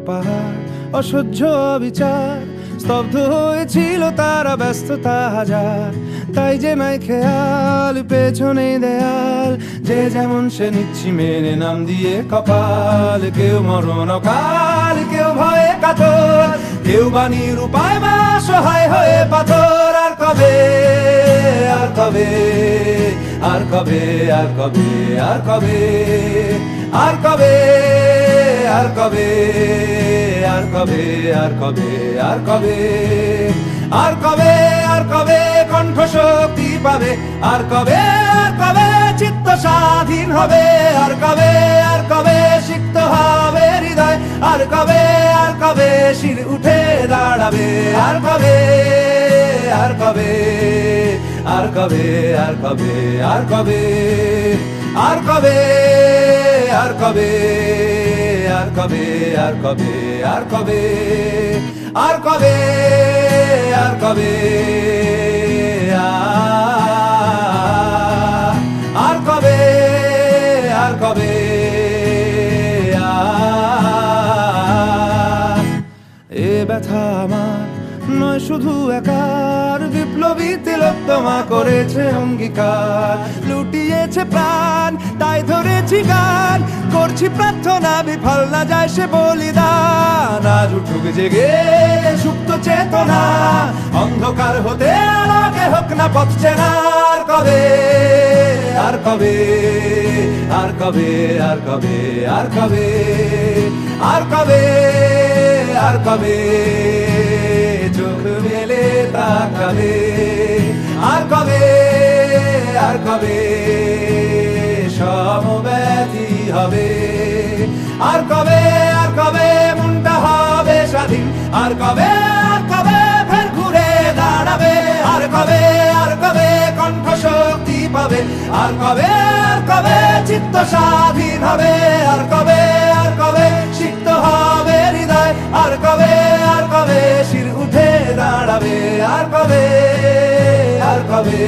পাহাড় অসহ্য বিচার, স্তব্ধ হয়েছিল তারা ব্যস্ততা হাজার। তাই যে নাই খেয়াল পেছনে দেয়াল, যে যেমন সে নিচ্ছি মেনে নাম দিয়ে কপাল। কেউ মরণ অকাল, কেউ ভয়ে কাতর, কেউ বাণীর উপায় বা সহায় হয়ে পাথর। আর কবে, আর কবে, আর কবে, আর কবে, আর কবে, আর কবে, আর কবে, আর কবে, আর কবে, আর কবে, আর কবে, আর কবে কণ্ঠ শক্তি পাবে, আর কবে, আর কবে চিত্ত স্বাধীন হবে, আর কবে, আর কবে সিক্ত হবে হৃদয়, আর কবে, আর কবে শির উঠে দাঁড়াবে, আর কবে, আর কবে, আর কবে, আর কবে, আর কবে, আর কবে, আর কবে, আর কবে, আর কবে, আর কবে, আর কবে, আর কবে, আর কবে, আর কবে, এ ব্যথা আমার নয় শুধু একার, বিপ্লবী তিলোত্তমা করেছে অঙ্গীকার। লুটিয়েছে প্রাণ তাই ধরেছি গান, করছি প্রার্থনা বিফল না যায় সে বলিদান। আজ উঠুক জেগে সুপ্ত চেতনা, অন্ধকার হতে আলোকে হোক না পথ চেনা। আর কবে, আর কবে, আর কবে, আর কবে, আর কবে, আর কবে, আর কবে চোখ মেলে তাকাবে, আর কবে, আর কবে সমব্যথী হবে, আর কবে, আর কবে মনটা হবে স্বাধীন, আর কবে, আর কবে ফের ঘুরে দাঁড়াবে, আর কবে, আর কবে কণ্ঠ শক্তি পাবে, আর কবে, আর কবে চিত্ত স্বাধীন হবে, আর কবে, আর কবে সিক্ত হবে হৃদয়, আর কবে, আর কবে শির উঠে দাঁড়াবে, আর কবে, আর কবে,